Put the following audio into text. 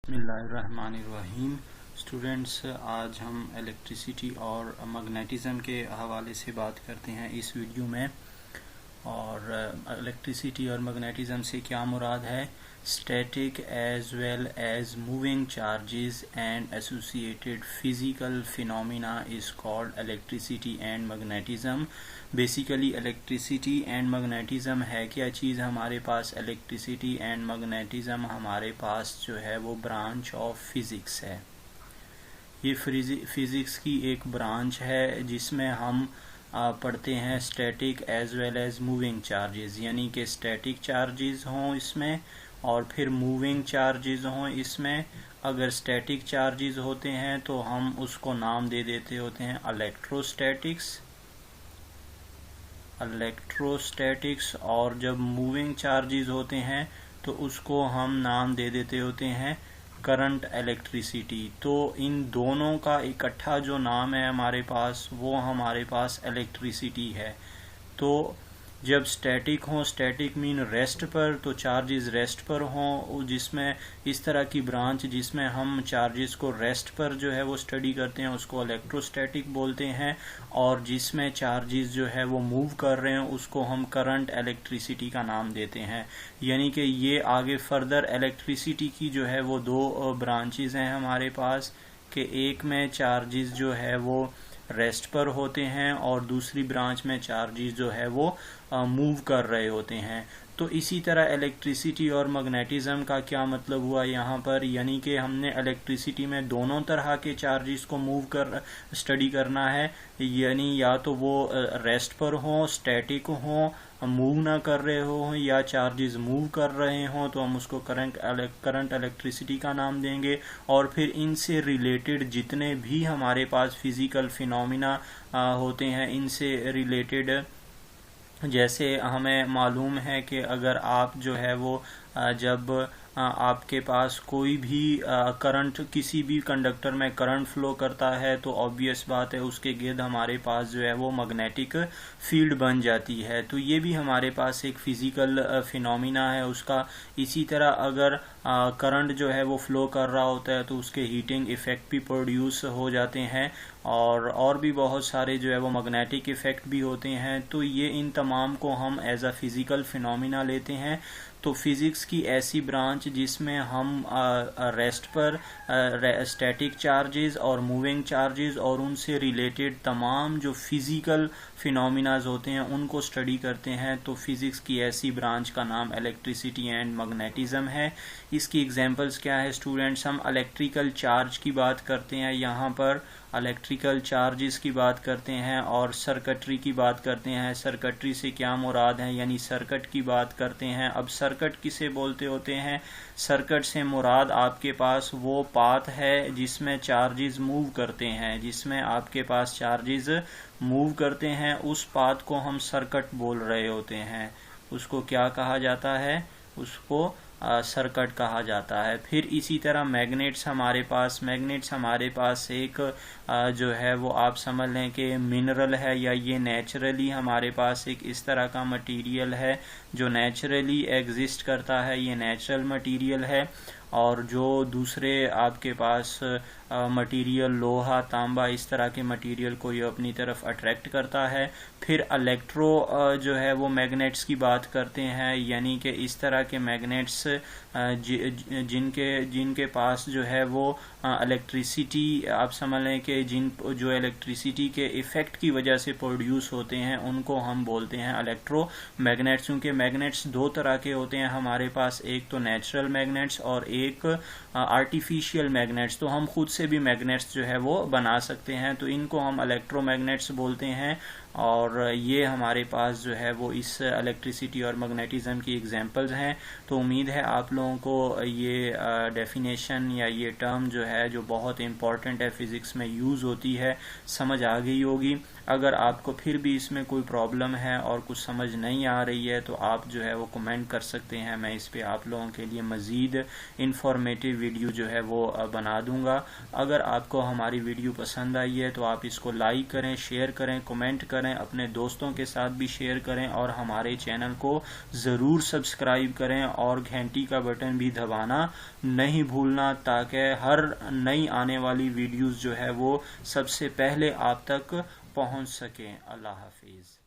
बिस्मिल्लाहिर्रहमानिर्रहीम। स्टूडेंट्स, आज हम इलेक्ट्रिसिटी और मैग्नेटिज़म के हवाले से बात करते हैं इस वीडियो में। और इलेक्ट्रिसिटी और मैग्नेटिज़म से क्या मुराद है? Static as well as moving charges and associated physical phenomena is called electricity and magnetism. Basically electricity and magnetism है क्या चीज़ हमारे पास? इलेक्ट्रिसिटी एंड मैग्नेटिज़म हमारे पास जो है वो ब्रांच ऑफ फिज़िक्स है। ये फिज़िक्स की एक ब्रांच है जिसमें हम पढ़ते हैं static as well as moving charges, यानी कि स्टैटिक चार्जेस हों इसमें और फिर मूविंग चार्जेस हों इसमें। अगर स्टैटिक चार्जेस होते हैं तो हम उसको नाम दे देते होते हैं इलेक्ट्रोस्टैटिक्स, और जब मूविंग चार्जेस होते हैं तो उसको हम नाम दे देते होते हैं करंट इलेक्ट्रिसिटी। तो इन दोनों का इकट्ठा जो नाम है हमारे पास, वो हमारे पास इलेक्ट्रिसिटी है। तो जब स्टैटिक हों, स्टैटिक मीन रेस्ट पर, तो चार्जेस रेस्ट पर हों, जिसमें इस तरह की ब्रांच जिसमें हम चार्जेस को रेस्ट पर जो है वो स्टडी करते हैं उसको इलेक्ट्रोस्टैटिक बोलते हैं। और जिसमें चार्जेस जो है वो मूव कर रहे हैं उसको हम करंट इलेक्ट्रिसिटी का नाम देते हैं। यानी कि ये आगे फर्दर इलेक्ट्रिसिटी की जो है वो दो ब्रांचेस हैं हमारे पास, कि एक में चार्जेस जो है वो रेस्ट पर होते हैं और दूसरी ब्रांच में चार्जेस जो है वो मूव कर रहे होते हैं। तो इसी तरह इलेक्ट्रिसिटी और मैग्नेटिज़म का क्या मतलब हुआ यहाँ पर? यानी कि हमने इलेक्ट्रिसिटी में दोनों तरह के चार्जेस को स्टडी करना है, यानी या तो वो रेस्ट पर हों, स्टैटिक हों, मूव ना कर रहे हों, या चार्जेस मूव कर रहे हों तो हम उसको करंट इलेक्ट्रिसिटी का नाम देंगे। और फिर इनसे रिलेटेड जितने भी हमारे पास फिजिकल फिनोमिना होते हैं, इनसे रिलेटेड जैसे हमें मालूम है कि अगर आप जो है वो जब आपके पास कोई भी करंट, किसी भी कंडक्टर में करंट फ्लो करता है तो ऑब्वियस बात है उसके गिर्द हमारे पास जो है वो मैग्नेटिक फील्ड बन जाती है। तो ये भी हमारे पास एक फिजिकल फिनोमिना है उसका। इसी तरह अगर करंट जो है वो फ्लो कर रहा होता है तो उसके हीटिंग इफेक्ट भी प्रोड्यूस हो जाते हैं, और भी बहुत सारे जो है वो मैग्नेटिक इफेक्ट भी होते हैं। तो ये इन तमाम को हम एज अ फिजिकल फिनोमिना लेते हैं। तो फिज़िक्स की ऐसी ब्रांच जिसमें हम रेस्ट पर स्टैटिक चार्जेस और मूविंग चार्जेस और उनसे रिलेटेड तमाम जो फिज़िकल फिनोमिनाज होते हैं उनको स्टडी करते हैं, तो फिज़िक्स की ऐसी ब्रांच का नाम इलेक्ट्रिसिटी एंड मैग्नेटिज़म है। इसकी एग्जांपल्स क्या है स्टूडेंट्स? हम इलेक्ट्रिकल चार्ज की बात करते हैं, यहाँ पर इलेक्ट्रिकल चार्जेस की बात करते हैं, और सर्किटरी की बात करते हैं। सर्किटरी से क्या मुराद है? यानी सर्किट की बात करते हैं। अब सर्किट किसे बोलते होते हैं? सर्किट से मुराद आपके पास वो पाथ है जिसमें चार्जेस मूव करते हैं, जिसमें आपके पास चार्जेस मूव करते हैं, उस पाथ को हम सर्किट बोल रहे होते हैं। उसको क्या कहा जाता है? उसको सर्किट कहा जाता है। फिर इसी तरह मैग्नेट्स हमारे पास एक जो है वो आप समझ लें कि मिनरल है, या ये नेचुरली हमारे पास एक इस तरह का मटेरियल है जो नेचुरली एग्जिस्ट करता है, ये नेचुरल मटेरियल है। और जो दूसरे आपके पास मटेरियल, लोहा, तांबा, इस तरह के मटेरियल को ये अपनी तरफ अट्रैक्ट करता है। फिर इलेक्ट्रो जो है वो मैग्नेट्स की बात करते हैं, यानी कि इस तरह के मैग्नेट्स जिनके पास जो है वो इलेक्ट्रिसिटी, आप समझ लें कि जो इलेक्ट्रिसिटी के इफेक्ट की वजह से प्रोड्यूस होते हैं उनको हम बोलते हैं इलेक्ट्रो मैग्नेट्स। क्योंकि मैग्नेट्स दो तरह के होते हैं हमारे पास, एक तो नेचुरल मैग्नेट्स और एक आर्टिफिशियल मैग्नेट्स। तो हम खुद से भी मैग्नेट्स जो है वो बना सकते हैं, तो इनको हम इलेक्ट्रोमैग्नेट्स बोलते हैं। और ये हमारे पास जो है वो इस इलेक्ट्रिसिटी और मैग्नेटिज़म की एग्जांपल्स हैं। तो उम्मीद है आप लोगों को ये डेफिनेशन या ये टर्म जो है जो बहुत इम्पॉर्टेंट है, फिज़िक्स में यूज़ होती है, समझ आ गई होगी। अगर आपको फिर भी इसमें कोई प्रॉब्लम है और कुछ समझ नहीं आ रही है तो आप जो है वो कमेंट कर सकते हैं। मैं इस पे आप लोगों के लिए मज़ीद इंफॉर्मेटिव वीडियो जो है वो बना दूंगा। अगर आपको हमारी वीडियो पसंद आई है तो आप इसको लाइक करें, शेयर करें, कमेंट करें, अपने दोस्तों के साथ भी शेयर करें और हमारे चैनल को ज़रूर सब्सक्राइब करें और घंटी का बटन भी दबाना नहीं भूलना, ताकि हर नई आने वाली वीडियोस जो है वो सबसे पहले आप तक पहुंच सकें। अल्लाह हाफिज़।